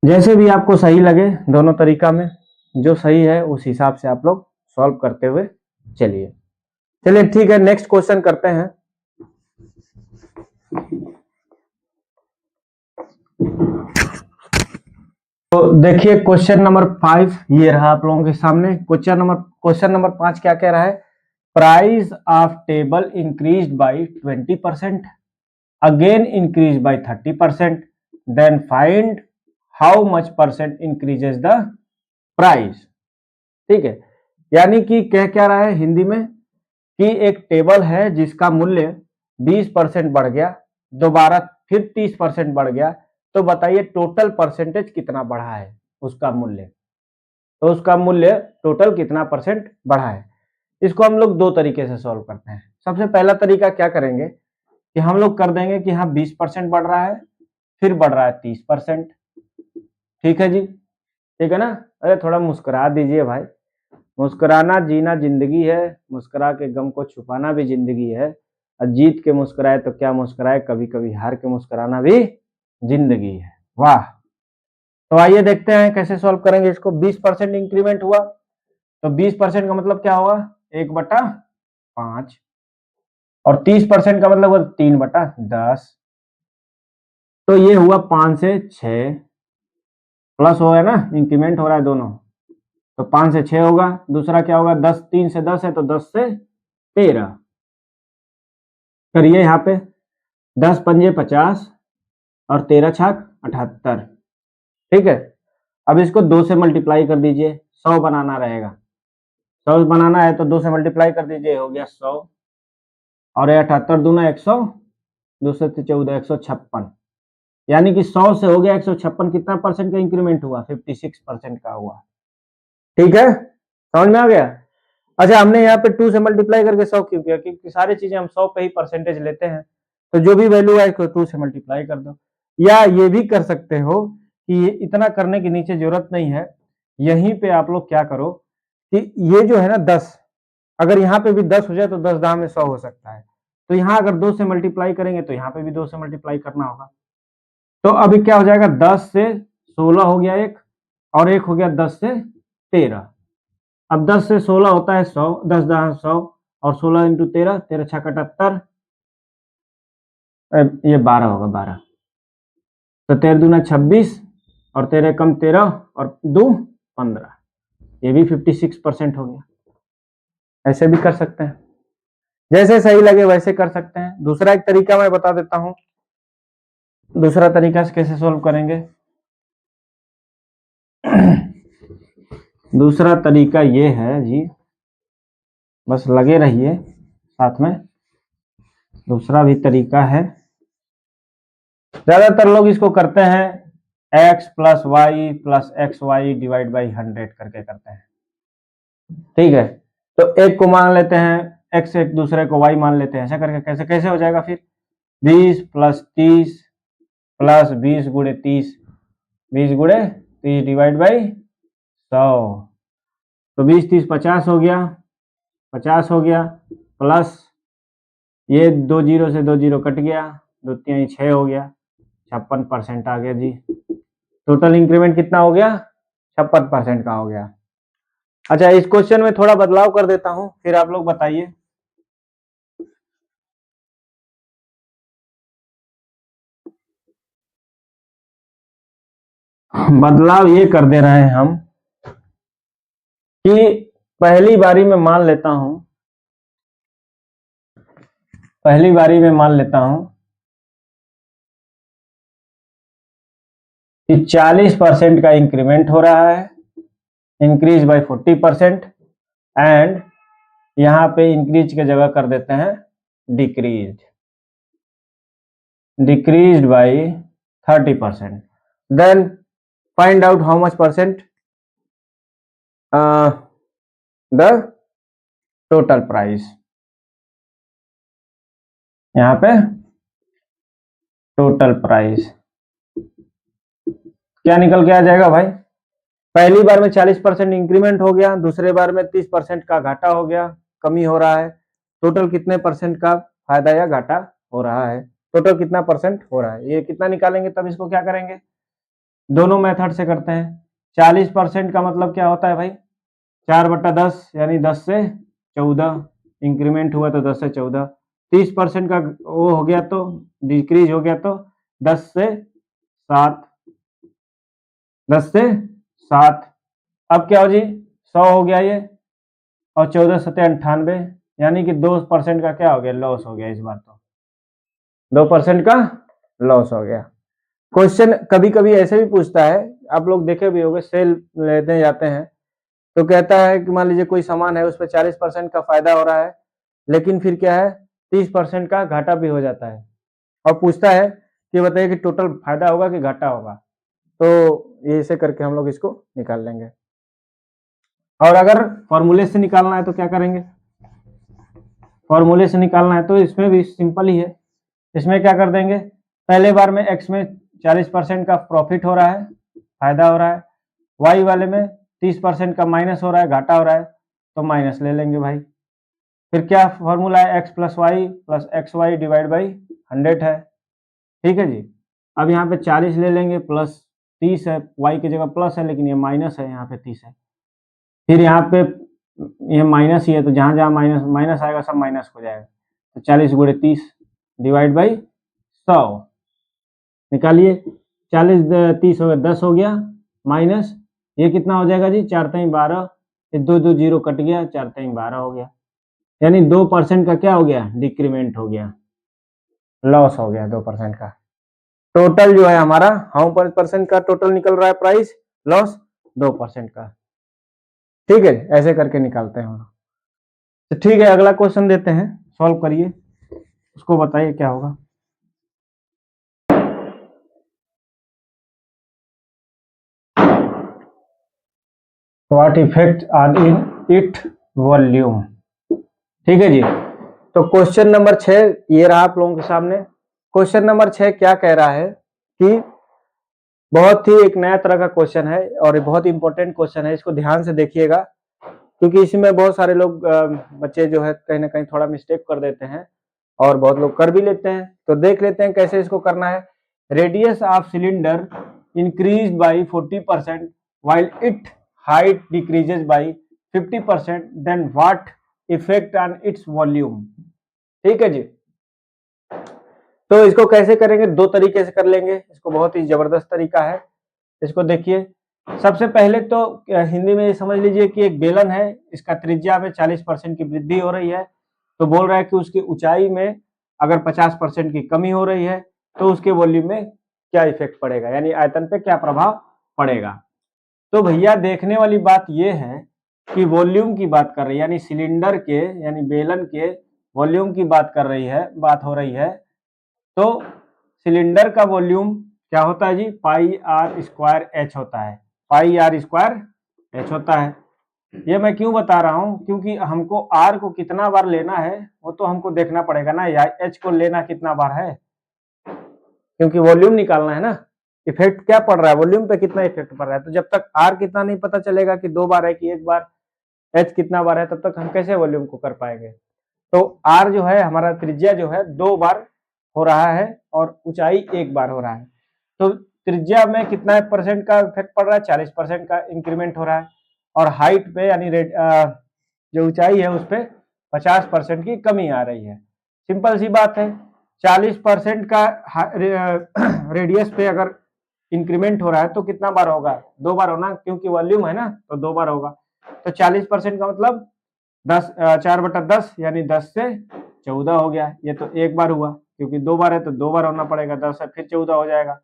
जैसे भी आपको सही लगे दोनों तरीका में, जो सही है उस हिसाब से आप लोग सॉल्व करते हुए चलिए। चलिए ठीक है, नेक्स्ट क्वेश्चन करते हैं। तो देखिए क्वेश्चन नंबर 5 ये रहा आप लोगों के सामने। क्वेश्चन नंबर 5 क्या कह रहा है? Price of table increased by 20%, again increase by 30%, then find how much percent increases the price. ठीक है, यानी कि कह क्या रहा है हिंदी में कि एक टेबल है जिसका मूल्य 20% बढ़ गया, दोबारा फिर 30% बढ़ गया, तो बताइए टोटल परसेंटेज कितना बढ़ा है उसका मूल्य। तो उसका मूल्य टोटल कितना परसेंट बढ़ा है। इसको हम लोग दो तरीके से सॉल्व करते हैं। सबसे पहला तरीका क्या करेंगे कि हम लोग कर देंगे कि हाँ 20% बढ़ रहा है, फिर बढ़ रहा है 30%। ठीक है जी, ठीक है ना। अरे थोड़ा मुस्कुरा दीजिए भाई, मुस्कुराना जीना जिंदगी है, मुस्कुरा के गम को छुपाना भी जिंदगी है, और जीत के मुस्कुराए तो क्या मुस्कुराए, कभी कभी हार के मुस्कुराना भी जिंदगी है। वाह, तो आइए देखते हैं कैसे सॉल्व करेंगे इसको। 20% इंक्रीमेंट हुआ, तो 20% का मतलब क्या होगा 1/5, और 30% का मतलब होगा 3/10। तो ये हुआ 5 से 6 प्लस हो है ना, इंक्रीमेंट हो रहा है दोनों, तो 5 से 6 होगा। दूसरा क्या होगा 10, 3 से 10 है तो 10 से 13 करिए यहाँ पे, 10 पंजे 50 और 13 छाक 78। ठीक है, अब इसको 2 से मल्टीप्लाई कर दीजिए, 100 बनाना रहेगा। 100 बनाना है तो 2 से मल्टीप्लाई कर दीजिए, हो गया 100, और 78 दूना 100, 2 से 14 156, यानी कि 100 से हो गया 156। कितना परसेंट का इंक्रीमेंट हुआ 56% का हुआ। ठीक है, समझ में आ गया। अच्छा, हमने यहाँ पे 2 से मल्टीप्लाई करके 100 क्यों किया, क्योंकि सारी चीजें हम 100 पे ही परसेंटेज लेते हैं, तो जो भी वैल्यू है इसको 2 से मल्टीप्लाई कर दो। या ये भी कर सकते हो कि इतना करने की नीचे जरूरत नहीं है, यहीं पे आप लोग क्या करो कि ये जो है ना 10, अगर यहाँ पे भी 10 हो जाए तो 10 दाम में 100 हो सकता है, तो यहाँ अगर 2 से मल्टीप्लाई करेंगे तो यहाँ पे भी 2 से मल्टीप्लाई करना होगा। तो अभी क्या हो जाएगा 10 से 16 हो गया एक, और एक हो गया 10 से 13। अब 10 से 16 होता है 100, 10 10 100, और 16 इंटू 13, 13 छः 78, ये 12 होगा 12, तो 13 दूना 26, और 13 कम 13, और 2 15, ये भी 56% हो गया। ऐसे भी कर सकते हैं, जैसे सही लगे वैसे कर सकते हैं। दूसरा एक तरीका मैं बता देता हूं, दूसरा तरीका से कैसे सोल्व करेंगे। दूसरा तरीका ये है जी, बस लगे रहिए साथ में। दूसरा भी तरीका है, ज्यादातर लोग इसको करते हैं x plus Y plus X Y divide by 100 करके करते हैं। ठीक है, तो एक को मान लेते हैं x, एक दूसरे को y मान लेते हैं, ऐसा करके कैसे कैसे हो जाएगा फिर 20 प्लस 30 प्लस 20 गुणे 30, 20 गुणे 30 डिवाइड बाई 100, तो 20 30 50 हो गया, 50 हो गया, प्लस ये 2 जीरो से 2 जीरो कट गया, 2 3 6 हो गया, 56% आ गया जी। टोटल इंक्रीमेंट कितना हो गया 56% का हो गया। अच्छा, इस क्वेश्चन में थोड़ा बदलाव कर देता हूं, फिर आप लोग बताइए। बदलाव ये कर दे रहे हैं हम कि पहली बारी में मान लेता हूं, पहली बारी में मान लेता हूं कि 40% का इंक्रीमेंट हो रहा है, इंक्रीज बाय 40%, एंड यहां पे इंक्रीज की जगह कर देते हैं decrease, decreased by 30%। Then find out how much percent the total price. यहाँ पे टोटल प्राइस क्या निकल के आ जाएगा भाई? पहली बार में 40% इंक्रीमेंट हो गया, दूसरे बार में 30% का घाटा हो गया, कमी हो रहा है। टोटल कितने परसेंट का फायदा या घाटा हो रहा है, टोटल कितना परसेंट हो रहा है, ये कितना निकालेंगे तब इसको क्या करेंगे? दोनों मेथड से करते हैं। 40% का मतलब क्या होता है भाई? 4/10 यानी 10 से 14 इंक्रीमेंट हुआ तो 10 से 14। 30% का वो हो गया तो डिक्रीज हो गया तो 10 से 7, 10 से 7। अब क्या हो जी? 100 हो गया ये, और 14 सत्ते 98, यानी कि 2% का क्या हो गया? लॉस हो गया इस बार तो, 2% का लॉस हो गया। क्वेश्चन कभी कभी ऐसे भी पूछता है, आप लोग देखे भी होंगे, सेल लेते जाते हैं तो कहता है कि मान लीजिए कोई सामान है उस पर 40% का फायदा हो रहा है, लेकिन फिर क्या है 30% का घाटा भी हो जाता है, और पूछता है कि बताइए कि टोटल फायदा होगा कि घाटा होगा। तो ये ऐसे करके हम लोग इसको निकाल लेंगे। और अगर फॉर्मूले से निकालना है तो क्या करेंगे? फॉर्मूले से निकालना है तो इसमें भी सिंपल ही है। इसमें क्या कर देंगे, पहले बार में एक्स में 40% का प्रॉफिट हो रहा है, फायदा हो रहा है, वाई वाले में 30% का माइनस हो रहा है, घाटा हो रहा है, तो माइनस ले लेंगे भाई। फिर क्या फॉर्मूला है? X plus Y plus X Y divide by 100 है। ठीक है जी। अब यहाँ पे 40 ले लेंगे, प्लस 30 है, वाई की जगह प्लस है लेकिन ये माइनस है, यहाँ पे 30 है। फिर यहाँ पे ये माइनस ही है, तो जहाँ जहाँ माइनस माइनस आएगा सब माइनस हो जाएगा, तो 40 गुणे 30 डिवाइड बाई 100 निकालिए। 40 30 हो गया, 10 हो गया, माइनस ये कितना हो जाएगा जी? 4 3 12, ये 2 2 जीरो कट गया, 4 3 12 हो गया, यानी 2% का क्या हो गया? डिक्रीमेंट हो गया, लॉस हो गया 2% का। टोटल जो है हमारा हाउ परसेंट का टोटल निकल रहा है प्राइस? लॉस 2% का। ठीक है, ऐसे करके निकालते हैं हम। तो ठीक है, अगला क्वेश्चन देते हैं, सॉल्व करिए, उसको बताइए क्या होगा। What effect on in it volume. ठीक है जी। तो क्वेश्चन नंबर 6 ये रहा आप लोगों के सामने। क्वेश्चन नंबर 6 क्या कह रहा है कि बहुत ही एक नया तरह का क्वेश्चन है और बहुत इंपॉर्टेंट क्वेश्चन है, इसको ध्यान से देखिएगा, क्योंकि इसमें बहुत सारे लोग बच्चे जो है कहीं ना कहीं थोड़ा मिस्टेक कर देते हैं और बहुत लोग कर भी लेते हैं। तो देख लेते हैं कैसे इसको करना है। Radius of cylinder increase by 40% while it height decreases by 50%, then what effect on its volume। ठीक है जी। तो इसको कैसे करेंगे? दो तरीके से कर लेंगे इसको, बहुत ही जबरदस्त तरीका है। इसको देखिए, सबसे पहले तो हिंदी में ये समझ लीजिए कि एक बेलन है, इसका त्रिज्या में 40% की वृद्धि हो रही है, तो बोल रहा है कि उसकी ऊंचाई में अगर 50% की कमी हो रही है तो उसके वॉल्यूम में क्या इफेक्ट पड़ेगा, यानी आयतन पे क्या प्रभाव पड़ेगा। तो भैया देखने वाली बात यह है कि वॉल्यूम की बात कर रही है, यानी सिलेंडर के यानी बेलन के वॉल्यूम की बात कर रही है, बात हो रही है। तो सिलेंडर का वॉल्यूम क्या होता है जी? पाई आर स्क्वायर एच होता है, पाई आर स्क्वायर एच होता है। ये मैं क्यों बता रहा हूं? क्योंकि हमको आर को कितना बार लेना है वो तो हमको देखना पड़ेगा ना, या एच को लेना कितना बार है, क्योंकि वॉल्यूम निकालना है ना। इफेक्ट क्या पड़ रहा है, वॉल्यूम पे कितना इफेक्ट पड़ रहा है। तो जब तक आर कितना नहीं पता चलेगा कि 2 बार है कि 1 बार, एच कितना बार है, तब तक हम कैसे वॉल्यूम को कर पाएंगे। तो आर जो है हमारा त्रिज्या जो है 2 बार हो रहा है और ऊंचाई 1 बार हो रहा है। तो त्रिज्या में कितना परसेंट का इफेक्ट पड़ रहा है? 40% का इंक्रीमेंट हो रहा है, और हाइट पे यानी जो ऊंचाई है उस पर 50% की कमी आ रही है। सिंपल सी बात है, 40% का रेडियस पे अगर इंक्रीमेंट हो रहा है तो कितना बार होगा? 2 बार होना, क्योंकि वॉल्यूम है ना, तो 2 बार होगा। तो 40% का मतलब 4/10 यानी 10 से 14 हो गया। ये तो 1 बार हुआ, क्योंकि 2 बार है तो 2 बार होना पड़ेगा, 10 है फिर 14 हो जाएगा।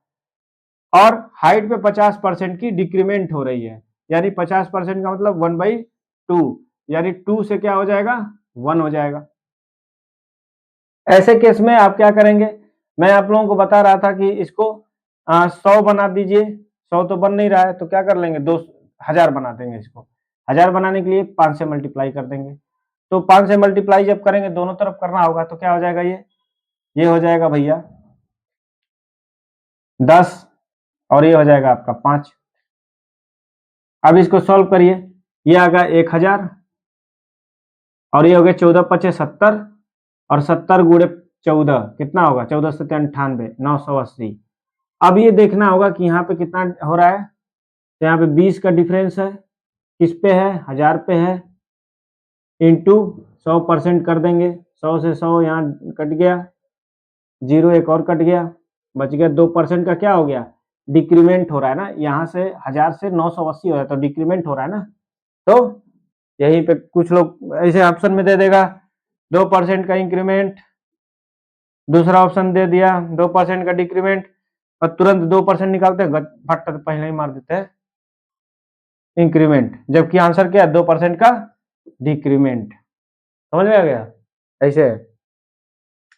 और हाइट पे 50% की डिक्रीमेंट हो रही है, यानी 50% का मतलब 1/2, यानी 2 से क्या हो जाएगा? 1 हो जाएगा। ऐसे केस में आप क्या करेंगे? मैं आप लोगों को बता रहा था कि इसको 100 बना दीजिए। 100 तो बन नहीं रहा है, तो क्या कर लेंगे? 1000 बना देंगे इसको। 1000 बनाने के लिए 5 से मल्टीप्लाई कर देंगे। तो 5 से मल्टीप्लाई जब करेंगे, दोनों तरफ करना होगा, तो क्या हो जाएगा ये ये हो जाएगा भैया 10 और ये हो जाएगा आपका 5। अब इसको सॉल्व करिए, ये आ गया 1000 और ये हो गया 14 पचे 70 और 70 गुणे 14 कितना होगा, 14 से 98, 980। अब ये देखना होगा कि यहाँ पे कितना हो रहा है, तो यहाँ पे 20 का डिफरेंस है, किस पे है, 1000 पे है, इंटू 100% कर देंगे, 100 से 100 यहाँ कट गया, 0 एक और कट गया, बच गया 2% का क्या हो गया, डिक्रीमेंट हो रहा है ना, यहाँ से 1000 से 980 हो रहा है, तो डिक्रीमेंट हो रहा है ना। तो यहीं पे कुछ लोग ऐसे ऑप्शन में दे देगा 2% का इंक्रीमेंट, दूसरा ऑप्शन दे दिया 2% का डिक्रीमेंट, और तुरंत 2% निकालते हैं, फट पहले ही मार देते हैं इंक्रीमेंट, जबकि आंसर क्या है 2% का डिक्रीमेंट। समझ में आ गया ऐसे है।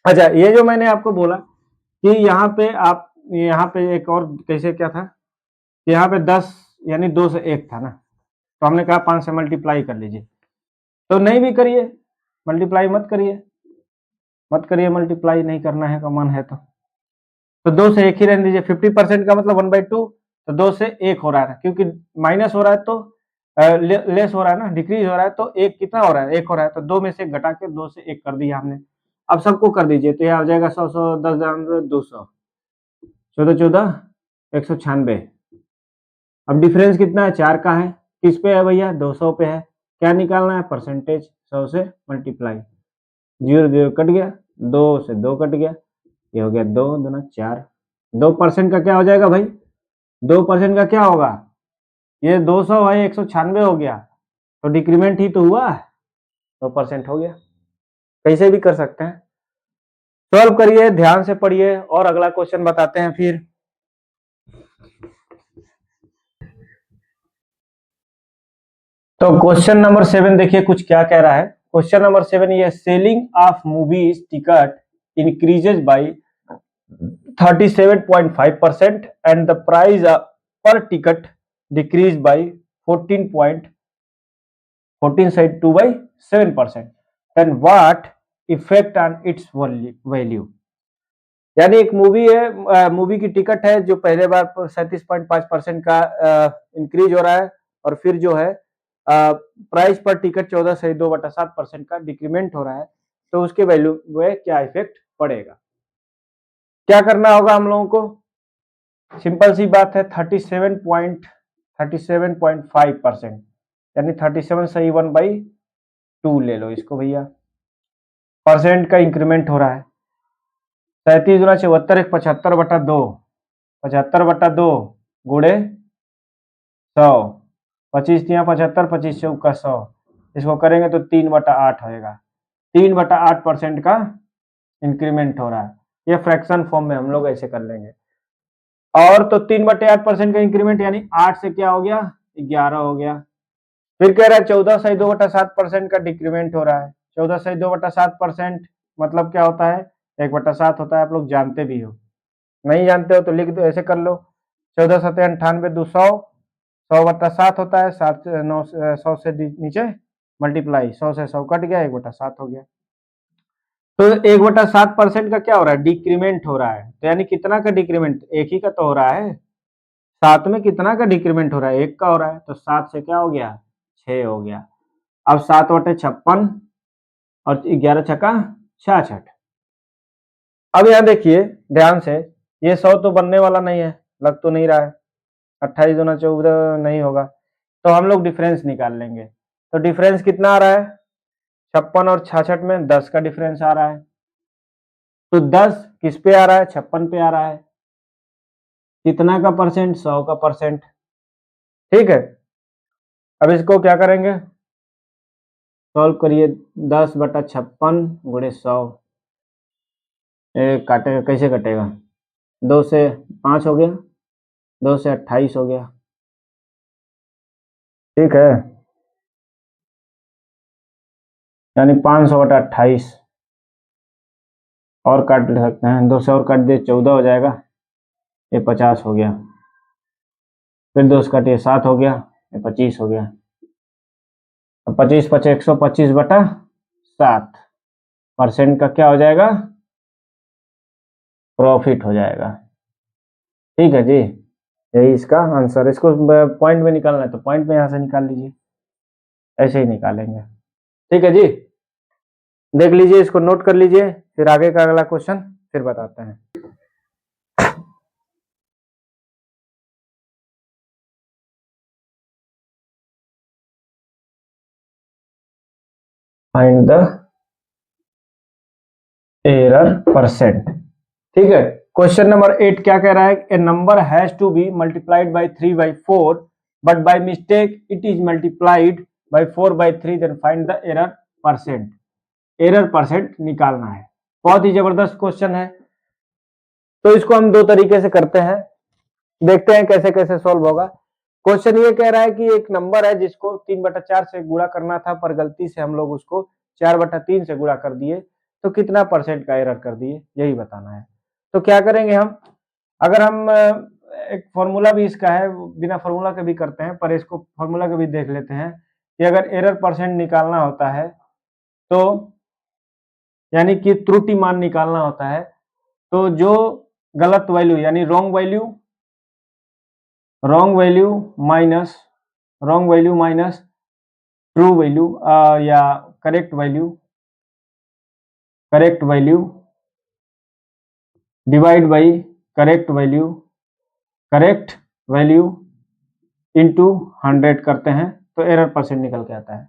अच्छा, ये जो मैंने आपको बोला कि यहाँ पे आप, यहाँ पे एक और कैसे क्या था कि यहाँ पे 10 यानी 2 से 1 था ना, तो हमने कहा 5 से मल्टीप्लाई कर लीजिए, तो नहीं भी करिए, मल्टीप्लाई मत करिए, मत करिए मल्टीप्लाई, नहीं करना है का मन है तो 2 से 1 ही रहने दीजिए। 50% का मतलब 1/2, तो 2 से 1 हो रहा है, क्योंकि माइनस हो रहा है तो लेस हो रहा है ना, डिक्रीज हो रहा है, तो 1 कितना हो रहा है, 1 हो रहा है, तो 2 में से घटा के 2 से 1 कर दिया हमने। अब सबको कर दीजिए, तो यह हो जाएगा 100 100 10 200, 14 14 196। अब डिफरेंस कितना है, 4 का है, किस पे है भैया, 200 पे है। क्या निकालना है, परसेंटेज, 100 से मल्टीप्लाई, 0 0 कट गया, 2 से 2 कट गया, ये हो गया 2 दूना 4। 2% का क्या हो जाएगा भाई, 2% का क्या होगा, ये 200 है 196 हो गया, तो डिक्रीमेंट ही तो हुआ, 2% हो गया। कैसे भी कर सकते हैं, सॉल्व करिए, ध्यान से पढ़िए, और अगला क्वेश्चन बताते हैं फिर। तो क्वेश्चन नंबर 7 देखिए कुछ क्या कह रहा है। क्वेश्चन नंबर 7 ये, selling of movies ticket increases by 37.5% and the price per ticket decreased by 14.14 by 7%, then what effect on its value। यानी एक मूवी है, मूवी की टिकट है जो पहले बार 37.5% का इंक्रीज हो रहा है, और फिर जो है प्राइस पर टिकट 14.2/7% का डिक्रीमेंट हो रहा है, तो उसके वैल्यू में क्या इफेक्ट पड़ेगा। क्या करना होगा हम लोगों को, सिंपल सी बात है, 37.5% यानी 37 सही 1/2 ले लो इसको भैया, परसेंट का इंक्रीमेंट हो रहा है। 37 गुना 74 एक 75/2, 75/2 गुणे 100, 25 दिया 75, 25 चौका 100, इसको करेंगे तो 3/8 होएगा। 3/8% का इंक्रीमेंट हो रहा है, ये फ्रैक्शन फॉर्म में हम लोग ऐसे कर लेंगे। और तो 3/8% का इंक्रीमेंट यानी 8 से क्या हो गया, 11 हो गया। फिर कह रहा है 14 से 2/7% का डिक्रीमेंट हो रहा है। 14 से 2/7% मतलब क्या होता है, 1/7 होता है, आप लोग जानते भी हो, नहीं जानते हो तो लिख दो, ऐसे कर लो, 14 सत्ते 98 200, 100/7 होता है, 7 9 100 से नीचे मल्टीप्लाई, 100 से 100 कट गया, 1/7 हो गया। तो 1/7% का क्या हो रहा है, डिक्रीमेंट हो रहा है, तो यानी कितना का डिक्रीमेंट, एक ही का तो हो रहा है, 7 में कितना का डिक्रीमेंट हो रहा है, 1 का हो रहा है, तो 7 से क्या हो गया, 6 हो गया। अब 7/56 और 11 छक्का 66। अब यहाँ देखिए ध्यान से, ये 100 तो बनने वाला नहीं है, लग तो नहीं रहा है, 28 दूना 14 नहीं होगा, तो हम लोग डिफरेंस निकाल लेंगे। तो डिफरेंस कितना आ रहा है, 56 और 66 में 10 का डिफरेंस आ रहा है, तो 10 किस पे आ रहा है, 56 पे आ रहा है, कितना का परसेंट, 100 का परसेंट। ठीक है, अब इसको क्या करेंगे, सॉल्व करिए, 10/56 गुणे 100, काटेगा कैसे कटेगा, 2 से 5 हो गया, 2 से 28 हो गया। ठीक है, यानी 500/28 और काट ले सकते हैं, 2 से और काट दिए 14 हो जाएगा, ये 50 हो गया, फिर 2 से काटिए 7 हो गया, ये 25 हो गया। अब 25 पचे 125/7 परसेंट का क्या हो जाएगा, प्रॉफिट हो जाएगा। ठीक है जी, यही इसका आंसर। इसको पॉइंट में निकालना है तो पॉइंट में यहाँ से निकाल लीजिए, ऐसे ही निकालेंगे। ठीक है जी, देख लीजिए, इसको नोट कर लीजिए, फिर आगे का अगला क्वेश्चन फिर बताते हैं। Find the error percent. ठीक है, क्वेश्चन नंबर 8 क्या कह रहा है? A number has to be multiplied by 3/4 but by mistake it is multiplied by 4/3, then find the error percent. Error percent निकालना है। बहुत ही जबरदस्त क्वेश्चन है। तो इसको हम दो तरीके से करते हैं, देखते हैं कैसे कैसे सॉल्व होगा। क्वेश्चन ये कह रहा है कि एक नंबर है जिसको 3/4 से गुणा करना था, पर गलती से हम लोग उसको 4/3 से गुणा कर दिए, तो कितना परसेंट का एरर कर दिए, यही बताना है। तो क्या करेंगे हम, अगर हम एक फॉर्मूला भी इसका है, बिना फॉर्मूला के भी करते हैं, पर इसको फॉर्मूला के भी देख लेते हैं कि अगर एरर परसेंट निकालना होता है तो यानी कि त्रुटि मान निकालना होता है, तो जो गलत वैल्यू यानी wrong value minus true value या correct value divide by correct value into 100 करते हैं तो एरर परसेंट निकल के आता है।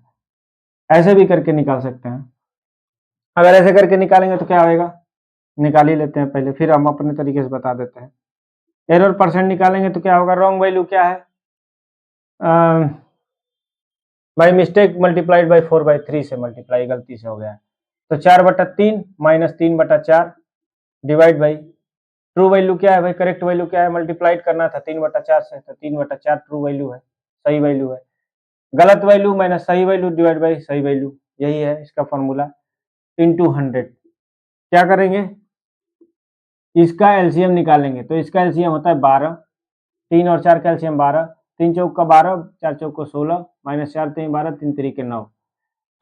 ऐसे भी करके निकाल सकते हैं। अगर ऐसे करके निकालेंगे तो क्या होगा, निकाल ही लेते हैं पहले, फिर हम अपने तरीके से बता देते हैं। एरर परसेंट निकालेंगे तो क्या होगा, रॉन्ग वैल्यू क्या है, बाई मिस्टेक मल्टीप्लाइड बाई 4/3 से मल्टीप्लाई गलती से हो गया, तो 4/3 minus 3/4 divide by true value क्या है भाई, करेक्ट वैल्यू क्या है, मल्टीप्लाइड करना था 3/4 से, तो 3/4 ट्रू वैल्यू है, सही वैल्यू है। गलत वैल्यू माइनस सही वैल्यू डिवाइड बाई सही वैल्यू, यही है इसका फॉर्मूला, इंटू 100। क्या करेंगे, इसका एलसीएम निकालेंगे, तो इसका एलसीएम होता है 12, 3 और 4 का एलसीएम 12, 3 चौक का 12, 4 चौक को 16, माइनस 4 3 12, 3 3 9,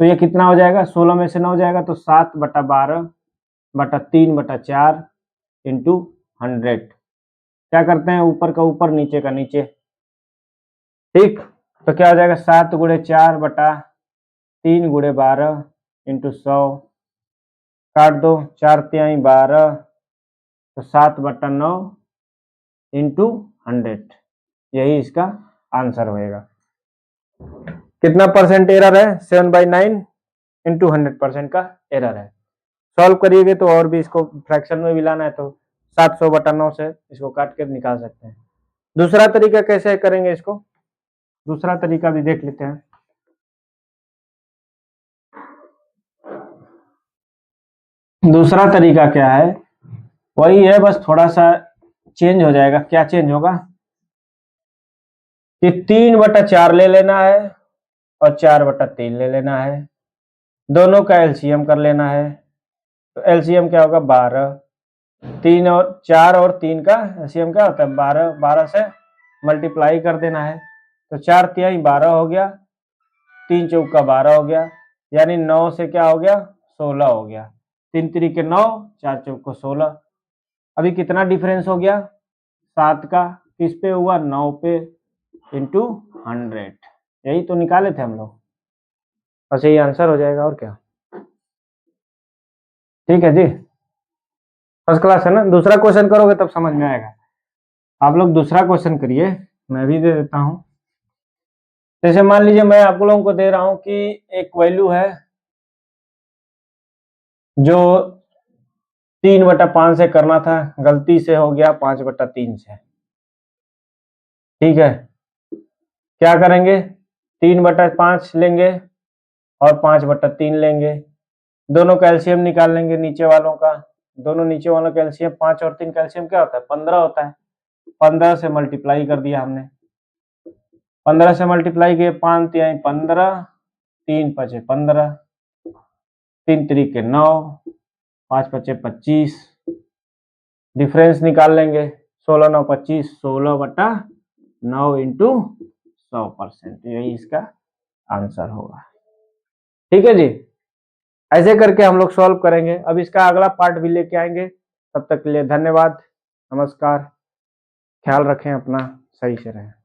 तो ये कितना हो जाएगा, 16 में से 9 जाएगा तो 7/12/3/4 इंटू 100। क्या करते हैं, ऊपर का ऊपर नीचे का नीचे, ठीक, तो क्या हो जाएगा 7/4/3/12 इंटू 100, काट दो, 4 तिहाई 12, तो 7/9 इंटू 100, यही इसका आंसर होएगा। कितना परसेंट एरर है, 7/9 इंटू 100% का एरर है। सॉल्व करिएगा तो और भी इसको फ्रैक्शन में भी लाना है तो 700/9 से इसको काट कर निकाल सकते हैं। दूसरा तरीका कैसे करेंगे इसको, दूसरा तरीका भी देख लेते हैं। दूसरा तरीका क्या है, वही है, बस थोड़ा सा चेंज हो जाएगा। क्या चेंज होगा कि 3/4 ले लेना है और 4/3 ले लेना है, दोनों का एलसीएम कर लेना है, तो एलसीएम क्या होगा 12, 3 और 4 और 3 का एलसीएम क्या होता है 12, 12 से मल्टीप्लाई कर देना है, तो 4 तिहाई 12 हो गया, 3 चौक का 12 हो गया, यानी 9 से क्या हो गया 16 हो गया, 3 3 9, 4 चौक को 16। अभी कितना डिफरेंस हो गया, 7 का किस पे हुआ 9 पे इंटू 100, यही तो निकाले थे हम लोग, बस यही आंसर हो जाएगा और क्या। ठीक है जी, फर्स्ट क्लास है ना। दूसरा क्वेश्चन करोगे तब समझ में आएगा। आप लोग दूसरा क्वेश्चन करिए, मैं भी दे देता हूं। जैसे मान लीजिए मैं आप लोगों को दे रहा हूं कि एक वैल्यू है जो 3/5 से करना था, गलती से हो गया 5/3 से। ठीक है, क्या करेंगे, 3/5 लेंगे और 5/3 लेंगे, दोनों का एलसीएम निकाल लेंगे नीचे वालों का, दोनों नीचे वालों का एलसीएम 5 और 3 का एलसीएम क्या होता है 15 होता है, 15 से मल्टीप्लाई कर दिया हमने, 15 से मल्टीप्लाई किए, 5 तिहाई 15, 3 5 15, 3 3 9, 5 5 25, डिफरेंस निकाल लेंगे, 16 9 25, 16/9 इंटू 100%, यही इसका आंसर होगा। ठीक है जी, ऐसे करके हम लोग सॉल्व करेंगे। अब इसका अगला पार्ट भी लेके आएंगे, तब तक के लिए धन्यवाद, नमस्कार, ख्याल रखें अपना, सही से रहें।